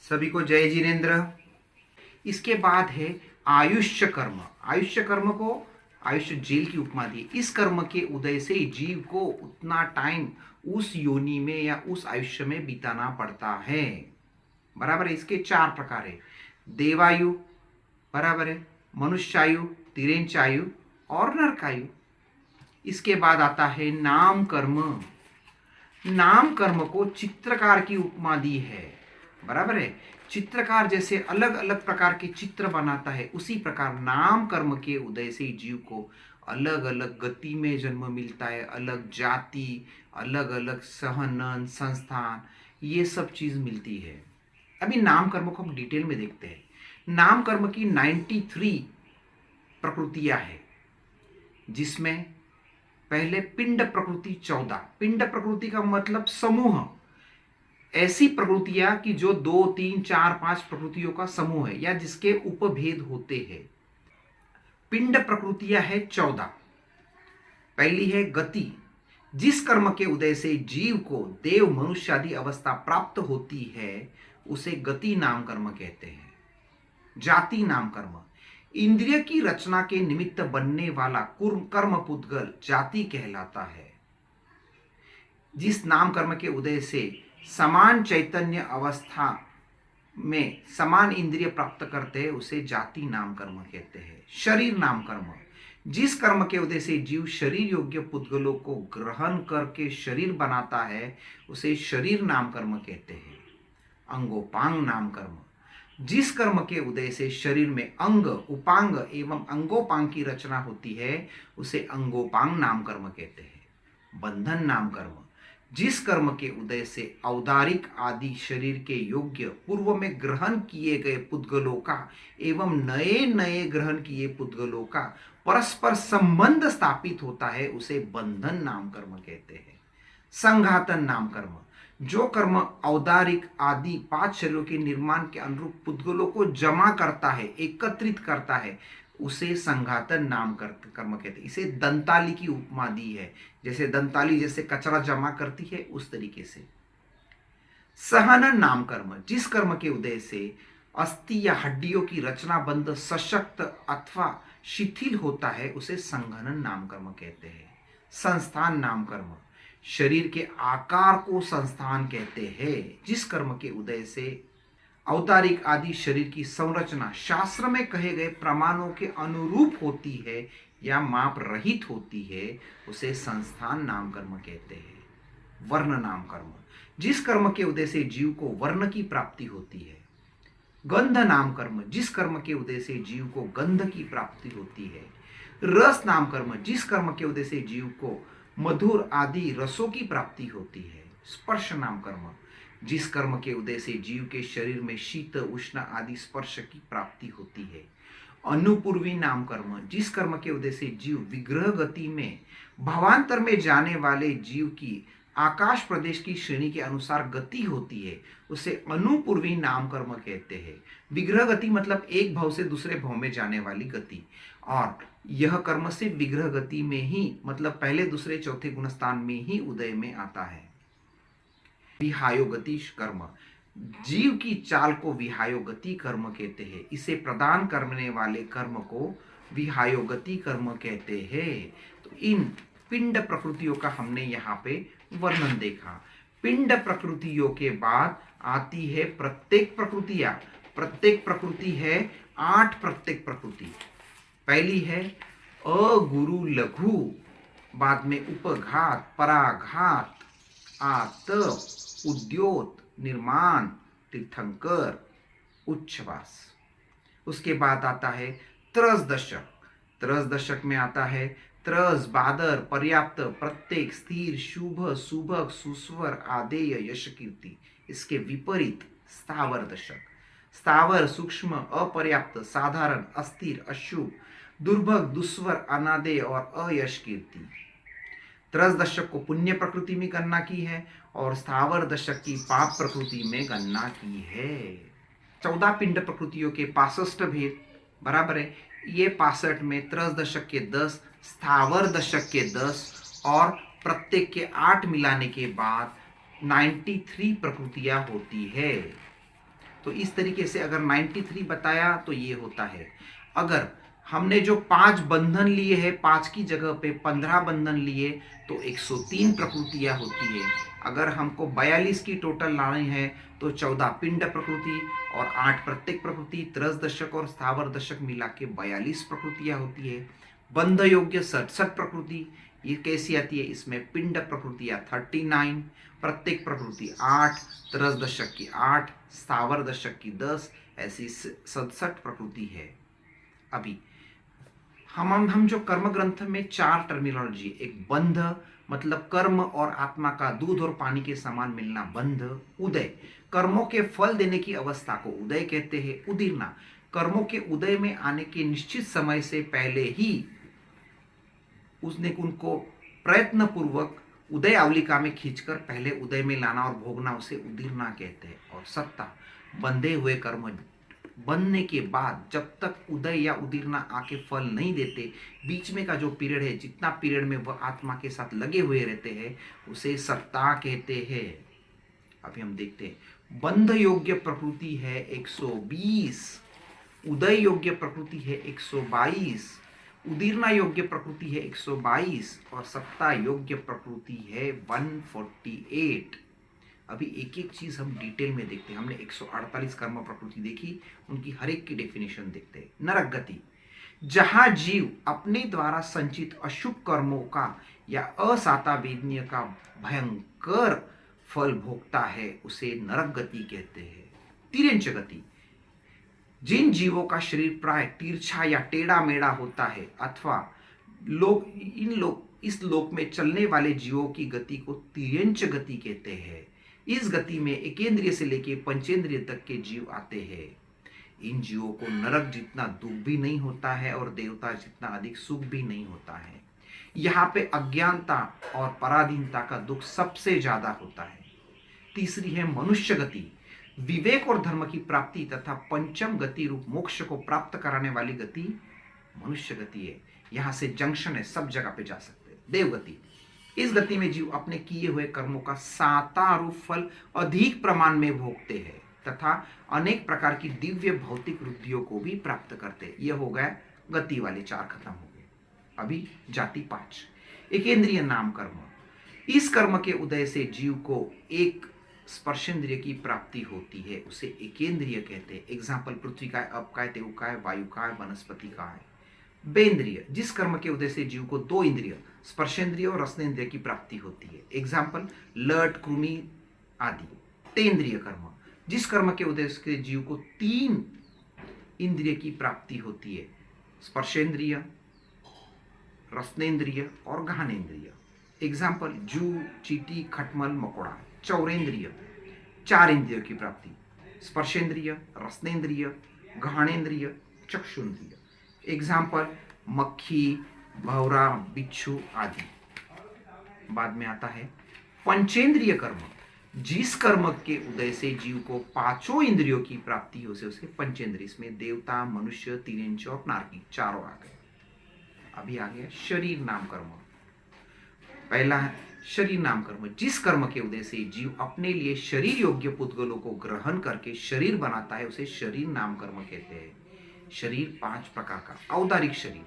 सभी को जय जिनेन्द्र। इसके बाद है आयुष्य कर्म। आयुष्य कर्म को आयुष्य जेल की उपमा दी। इस कर्म के उदय से जीव को उतना टाइम उस योनि में या उस आयुष्य में बिताना पड़ता है। बराबर है। इसके 4 प्रकार है। देवायु, बराबर है, मनुष्यायु, तिरेंचायु और नरकायु। इसके बाद आता है नाम कर्म। नाम कर्म को चित्रकार की उपमा दी है। बराबर है। चित्रकार जैसे अलग अलग प्रकार के चित्र बनाता है, उसी प्रकार नाम कर्म के उदय से जीव को अलग अलग गति में जन्म मिलता है, अलग जाति, अलग अलग सहनन, संस्थान, ये सब चीज मिलती है। अभी नाम कर्म को हम डिटेल में देखते हैं। नाम कर्म की 93 प्रकृतियां हैं, जिसमें पहले पिंड प्रकृति 14। पिंड प्रकृति का मतलब समूह, ऐसी प्रकृतियां कि जो 2, 3, 4, 5 प्रकृतियों का समूह है या जिसके उपभेद होते हैं। पिंड प्रकृतियां है 14। पहली है गति। जिस कर्म के उदय से जीव को देव मनुष्य आदि अवस्था प्राप्त होती है उसे गति नाम कर्म कहते हैं। जाति नाम कर्म, इंद्रिय की रचना के निमित्त बनने वाला कर्म पुद्गल जाति कहलाता है। जिस नाम कर्म के उदय से समान चैतन्य अवस्था में समान इंद्रिय प्राप्त करते हैं उसे जाति नाम कर्म कहते हैं। शरीर नाम कर्म, जिस कर्म के उदय से जीव शरीर योग्य पुद्गलों को ग्रहण करके शरीर बनाता है उसे शरीर नाम कर्म कहते हैं। अंगोपांग नाम कर्म, जिस कर्म के उदय से शरीर में अंग, उपांग एवं अंगोपांग की रचना होती है उसे अंगोपांग नाम कर्म कहते हैं। बंधन नाम कर्म, जिस कर्म के उदय से औदारिक आदि शरीर के योग्य पूर्व में ग्रहण किए गए पुद्गलों का एवं नए नए ग्रहण किए पुद्गलों का परस्पर संबंध स्थापित होता है उसे बंधन नाम कर्म कहते हैं। संघातन नाम कर्म, जो कर्म औदारिक आदि 5 शरीरों के निर्माण के अनुरूप पुद्गलों को जमा करता है, एकत्रित करता है, उसे संघातन नाम कर्म कहते हैं। इसे दंताली की उपमा दी है, जैसे दंताली जैसे कचरा जमा करती है उस तरीके से। सहनन नाम कर्म, जिस कर्म के उदय से अस्थि या हड्डियों की रचना बंद सशक्त अथवा शिथिल होता है उसे संघनन नाम कर्म कहते हैं। संस्थान नाम कर्म, शरीर के आकार को संस्थान कहते हैं। जिस कर्म के उदय से औदारिक आदि शरीर की संरचना शास्त्र में कहे गए प्रमाणों के अनुरूप होती है या माप रहित होती है उसे संस्थान नाम कर्म कहते हैं। वर्ण नाम कर्म, जिस कर्म के उदय से जीव को वर्ण की प्राप्ति होती है। गंध नाम कर्म, जिस कर्म के उदय से जीव को गंध की प्राप्ति होती है। रस नाम कर्म, जिस कर्म के उदय से जीव को मधुर आदि रसों की प्राप्ति होती है। स्पर्श नाम कर्म, जिस कर्म के उदय से जीव के शरीर में शीत उष्ण आदि स्पर्श की प्राप्ति होती है। अनुपूर्वी नाम कर्म, जिस कर्म के उदय से जीव विग्रह गति में भावांतर में जाने वाले जीव की आकाश प्रदेश की श्रेणी के अनुसार गति होती है उसे अनुपूर्वी नाम कर्म कहते हैं। विग्रह गति मतलब एक भाव से दूसरे भाव में जाने वाली गति, और यह कर्म से विग्रह गति में ही मतलब पहले दूसरे चौथे गुणस्थान में ही उदय में आता है। विहायोगति कर्म, जीव की चाल को विहायोगति कर्म कहते हैं। इसे प्रदान करने वाले कर्म को विहायोगति कर्म कहते हैं। तो इन पिंड प्रकृतियों का हमने यहाँ पे वर्णन देखा। पिंड प्रकृतियों के बाद आती है प्रत्येक प्रकृतियां। प्रत्येक प्रकृति है 8 प्रत्येक प्रकृति। पहली है अगुरु लघु, बाद में उपघात, पराघात, आतप, उद्योत, निर्माण, तीर्थंकर, उच्छ्वास। उसके बाद आता है त्रस दशक। त्रस दशक में आता है त्रस, बादर, पर्याप्त, प्रत्येक, स्थिर, शुभ, सुभग, सुस्वर, आदेय, यश, कीर्ति। इसके विपरीत स्थावर दशक। स्थावर सूक्ष्म, अपर्याप्त, साधारण, अस्थिर, अशुभ, दुर्भग, दुस्वर, अनादेय और अयश, कीर्ति। त्रस दशक को पुण्य प्रकृति में गणना की है और स्थावर दशक की पाप प्रकृति में गणना की है। 14 पिंड प्रकृतियों के 65 भेद, बराबर है। ये 65 में त्रस दशक के 10, स्थावर दशक के 10 और प्रत्येक के 8 मिलाने के बाद 93 प्रकृतियां होती है। तो इस तरीके से अगर 93 बताया तो ये होता है। अगर हमने जो 5 बंधन लिए हैं, 5 की जगह पे 15 बंधन लिए तो 103 प्रकृतियां होती है। अगर हमको 42 की टोटल लानी है तो 14 पिंड प्रकृति और 8 प्रत्येक प्रकृति, त्रस दशक और स्थावर दशक मिला के 42 प्रकृतियां होती है। बंध योग्य 67 प्रकृति, ये कैसी आती है? इसमें पिंड प्रकृतियां 39, प्रत्येक प्रकृति 8, त्रस दशक की 8, स्थावर दशक की 10, ऐसी 67 प्रकृति है। अभी हम जो कर्म ग्रंथ में 4 टर्मिनोलॉजी, एक बंध मतलब कर्म और आत्मा का दूध और पानी के समान मिलना बंध, उदय कर्मों के फल देने की अवस्था को उदय कहते हैं, उदीर्णा कर्मों के उदय में आने के निश्चित समय से पहले ही उसने उनको प्रयत्न पूर्वक उदय आवलिका में खींचकर पहले उदय में लाना और भोगना, उसे उदीर्णा कहते हैं। और सत्ता बंधे हुए कर्म बनने के बाद जब तक उदय या उदीर्णा आके फल नहीं देते, बीच में का जो पीरियड है, जितना पीरियड में वह आत्मा के साथ लगे हुए रहते हैं, उसे सत्ता कहते हैं। अभी हम देखते हैं, बंध योग्य प्रकृति है 120, उदय योग्य प्रकृति है 122, उदीर्णा योग्य प्रकृति है 122 और सत्ता योग्य प्रकृति है 148। अभी एक एक चीज हम डिटेल में देखते हैं। हमने 148 कर्म प्रकृति देखी, उनकी हर एक की डेफिनेशन देखते हैं। नरक गति, जहां जीव अपने द्वारा संचित अशुभ कर्मों का या असाता वेदनीय का भयंकर फल भोगता है, उसे नरक गति कहते हैं। तिर्यंच गति, जिन जीवों का शरीर प्राय तिरछा या टेढ़ा मेढ़ा होता है अथवा इस लोक में चलने वाले जीवों की गति को तिर्यंच गति कहते हैं। इस गति में एकेंद्रिय से लेकर पंचेंद्रिय तक के जीव आते हैं। इन जीवों को नरक जितना दुख भी नहीं होता है और देवता जितना अधिक सुख भी नहीं होता है। यहाँ पे अज्ञानता और पराधीनता का दुख सबसे ज्यादा होता है। तीसरी है मनुष्य गति, विवेक और धर्म की प्राप्ति तथा पंचम गति रूप मोक्ष को प्राप्त कराने वाली गति मनुष्य गति है। यहाँ से जंक्शन है, सब जगह पे जा सकते हैं। देवगति, इस गति में जीव अपने किए हुए कर्मों का साता रूप फल अधिक प्रमाण में भोगते हैं तथा अनेक प्रकार की दिव्य भौतिक रुद्धियों को भी प्राप्त करते हैं। यह हो गया गति वाले 4 खत्म हो गए। अभी जाति 5, एकेंद्रिय नाम कर्म, इस कर्म के उदय से जीव को एक स्पर्शेंद्रिय की प्राप्ति होती है, उसे एकेंद्रिय कहते हैं। एग्जाम्पल पृथ्वी का, अप का, तेव का, वायु का, वनस्पति का है। बेंद्रिय, जिस कर्म के उदय से जीव को 2 इंद्रिय स्पर्शेंद्रिय और रसनेन्द्रिय की प्राप्ति होती है। एग्जाम्पल लट, कृमि आदि। तेंद्रिय कर्म, जिस कर्म के उदय से जीव को 3 इंद्रिय की प्राप्ति होती है, स्पर्शेंद्रिय, रसनेन्द्रिय और गहनेन्द्रिय। एग्जाम्पल जू, चींटी, खटमल, मकोड़ा। चौरेंद्रिय, 4 इंद्रियों की प्राप्ति, स्पर्शेंद्रिय, रसनेन्द्रिय, गहनेन्द्रिय, चक्षुन्द्रिय। एग्जाम्पल मक्खी, भौरा, बिच्छू आदि। बाद में आता है पंचेंद्रिय कर्म, जिस कर्म के उदय से जीव को 5 इंद्रियों की प्राप्ति हो उसे पंचेंद्रिय। इसमें देवता, मनुष्य, तिर्यंच और नारकी चारों आ गए। अभी आ गया शरीर नाम कर्म। पहला है शरीर नाम कर्म, जिस कर्म के उदय से जीव अपने लिए शरीर योग्य पुद्गलों को ग्रहण करके शरीर बनाता है, उसे शरीर नाम कर्म कहते हैं। शरीर 5 प्रकार का। औदारिक शरीर,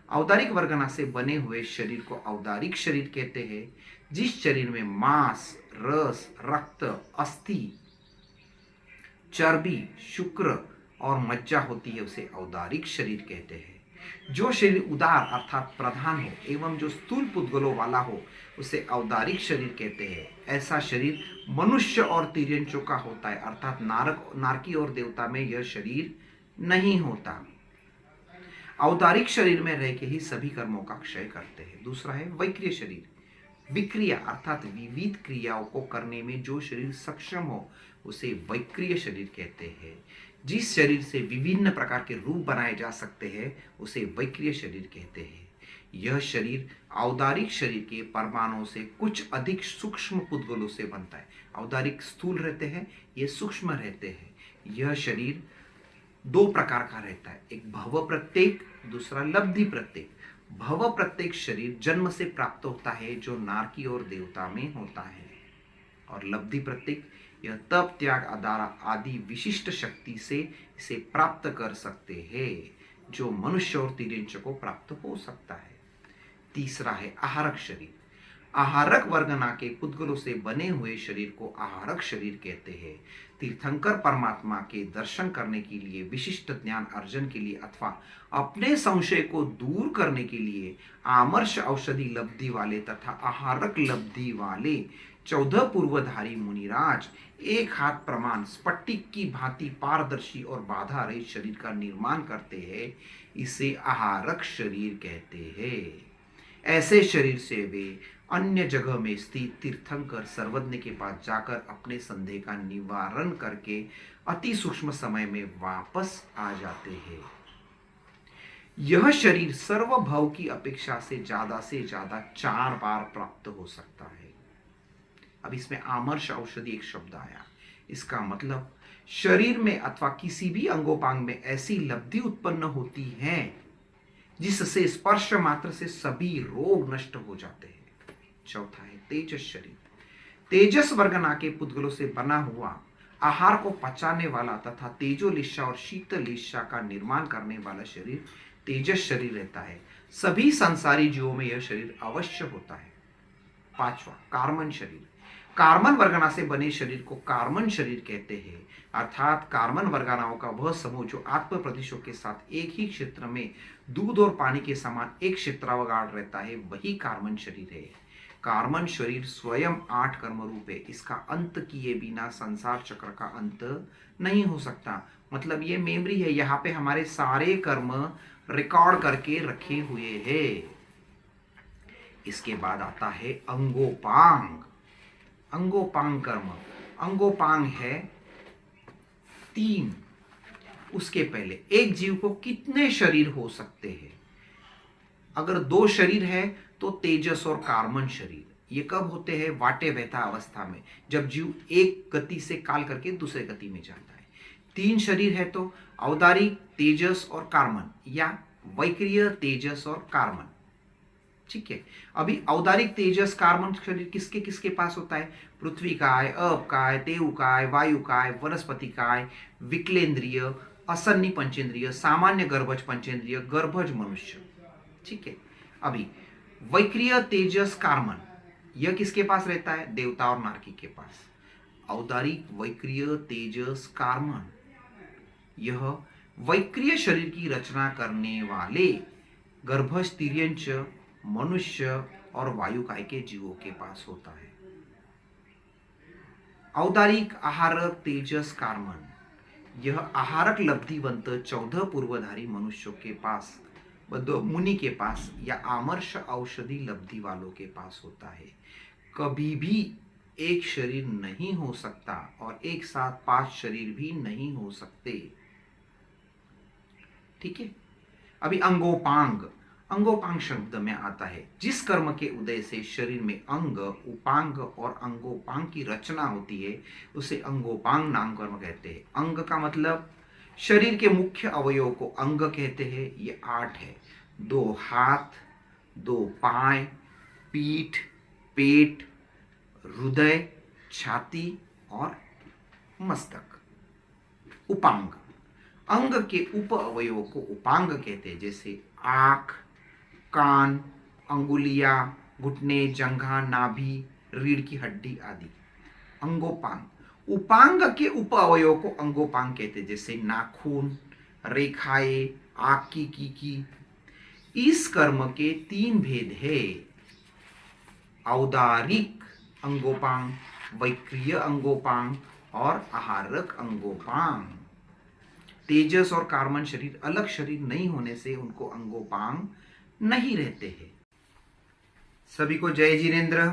औदारिक वर्गना से बने हुए शरीर को औदारिक शरीर कहते हैं। जिस शरीर में मांस, रस, रक्त, अस्थि, चर्बी, शुक्र और मज्जा होती है, उसे औदारिक शरीर कहते हैं। जो शरीर उदार अर्थात प्रधान हो एवं जो स्थूल पुद्गलों वाला हो, उसे औदारिक शरीर कहते हैं। ऐसा शरीर मनुष्य और तिर्यंचों का होता है, अर्थात नारकी और देवता में यह शरीर नहीं होता। औदारिक शरीर में रह के ही सभी कर्मों का क्षय करते हैं। दूसरा है वैक्रिय शरीर, विक्रिया अर्थात विविध क्रियाओं को करने में जो शरीर सक्षम हो, उसे वैक्रिय शरीर कहते हैं। जिस शरीर से विभिन्न प्रकार के रूप बनाए जा सकते हैं, उसे वैक्रिय शरीर कहते हैं। यह शरीर औदारिक शरीर के परमाणुओं से कुछ अधिक सूक्ष्म पुद्गलों से बनता है। औदारिक स्थूल रहते हैं, ये सूक्ष्म रहते हैं। यह शरीर 2 प्रकार का रहता है, एक भव प्रत्येक, दूसरा लब्धि प्रत्येक। भव प्रत्येक शरीर जन्म से प्राप्त होता है, जो नारकी और देवता में होता है। और लब्धि प्रत्येक, यह तप त्याग आदि विशिष्ट शक्ति से इसे प्राप्त कर सकते हैं जो मनुष्य और तिर्यंच को प्राप्त हो सकता है। तीसरा है आहारक शरीर। आहारक वर्गना के पुद्गलों से बने हुए शरीर को आहारक शरीर कहते हैं। तीर्थंकर परमात्मा के दर्शन करने के लिए, विशिष्ट ज्ञान अर्जन के लिए अथवा अपने संशय को दूर करने के लिए आमर्ष औषधि लब्धि वाले तथा आहारक लब्धि वाले 14 पूर्वधारी मुनिराज एक हाथ प्रमाण स्फटिक की भांति पारदर्शी और बाधा रहित शरीर का निर्माण करते हैं। इसे आहारक शरीर कहते हैं। ऐसे शरीर से वे अन्य जगह में स्थित तीर्थंकर सर्वज्ञ के पास जाकर अपने संदेह का निवारण करके अति सूक्ष्म समय में वापस आ जाते हैं। यह शरीर सर्वभव की अपेक्षा से ज्यादा 4 बार प्राप्त हो सकता है। अब इसमें आमर्ष औषधि एक शब्द आया, इसका मतलब शरीर में अथवा किसी भी अंगोपांग में ऐसी लब्धि उत्पन्न होती है जिससे स्पर्श मात्र से सभी रोग नष्ट हो जाते हैं। चौथा है तेजस शरीर। तेजस वर्गना के पुद्गलों से बना हुआ, आहार को पचाने वाला तथा तेजोलिशा और शीतलिशा का निर्माण करने वाला शरीर तेजस शरीर रहता है। सभी संसारी जीवों में यह शरीर अवश्य होता है। पांचवा कार्मन शरीर। कार्मन वर्गना से बने शरीर को कार्मन शरीर कहते हैं, अर्थात कार्मन वर्गनाओं का वह समूह जो आत्म प्रदेशों के साथ एक ही क्षेत्र में दूध और पानी के समान एक क्षेत्रावगाढ़ रहता है, वही कार्मन शरीर है। कार्मन शरीर स्वयं 8 कर्म रूप है। इसका अंत किए बिना संसार चक्र का अंत नहीं हो सकता। मतलब ये मेमोरी है, यहाँ पे हमारे सारे कर्म रिकॉर्ड करके रखे हुए हैं। इसके बाद आता है अंगोपांग। अंगोपांग कर्म। अंगोपांग है 3। उसके पहले एक जीव को कितने शरीर हो सकते हैं? अगर 2 शरीर है तो तेजस और कार्मन शरीर। ये कब होते हैं? वाटे वहता अवस्था में, जब जीव एक गति से काल करके दूसरे गति में जाता है। 3 शरीर है तो औदारिक, तेजस और कार्मन, या वैक्रिय, तेजस और कार्मन। ठीक है। अभी औदारिक, तेजस, कार्मन शरीर किसके किसके पास होता है? पृथ्वी काय, अप काय, तेउ काय, वायु काय, वनस्पति काय, विकलेंद्रिय, असन्नी पंचेंद्रिय, सामान्य गर्भज पंचेंद्रिय, गर्भज मनुष्य। ठीक है। अभी वैक्रिय, तेजस, कार्मन, यह किसके पास रहता है? देवता और नारकी के पास। औदारिक, वैक्रिय, तेजस, कार्मन, यह वैक्रिय शरीर की रचना करने वाले गर्भज, तिर्यंच, मनुष्य और वायुकाय के जीवों के पास होता है। औदारिक, आहारक, तेजस, कार्मन, यह आहारक लब्धिवंत 14 पूर्वधारी मनुष्यों के पास, मुनि के पास या आमर्ष औषधि लब्धि वालों के पास होता है। कभी भी एक शरीर नहीं हो सकता और एक साथ 5 शरीर भी नहीं हो सकते। ठीक है। अभी अंगोपांग। अंगोपांग शब्द में आता है जिस कर्म के उदय से शरीर में अंग, उपांग और अंगोपांग की रचना होती है उसे अंगोपांग नाम कर्म कहते हैं। अंग का मतलब शरीर के मुख्य अवयव को अंग कहते हैं। ये 8 है। 2 हाथ, 2 पांव, पीठ, पेट, हृदय, छाती और मस्तक। उपांग। अंग के उप अवयवों को उपांग कहते हैं, जैसे आंख, कान, अंगुलियां, घुटने, जंघा, नाभि, रीढ़ की हड्डी आदि। अंगोपांग। उपांग के उप अवयवों को अंगोपांग कहते हैं, जैसे नाखून, रेखाएं, आंख की कीकी। इस कर्म के 3 भेद है: औदारिक अंगोपांग, वैक्रिय अंगोपांग और आहारक अंगोपांग। तेजस और कार्मन शरीर अलग शरीर नहीं होने से उनको अंगोपांग नहीं रहते हैं। सभी को जय जिनेन्द्र।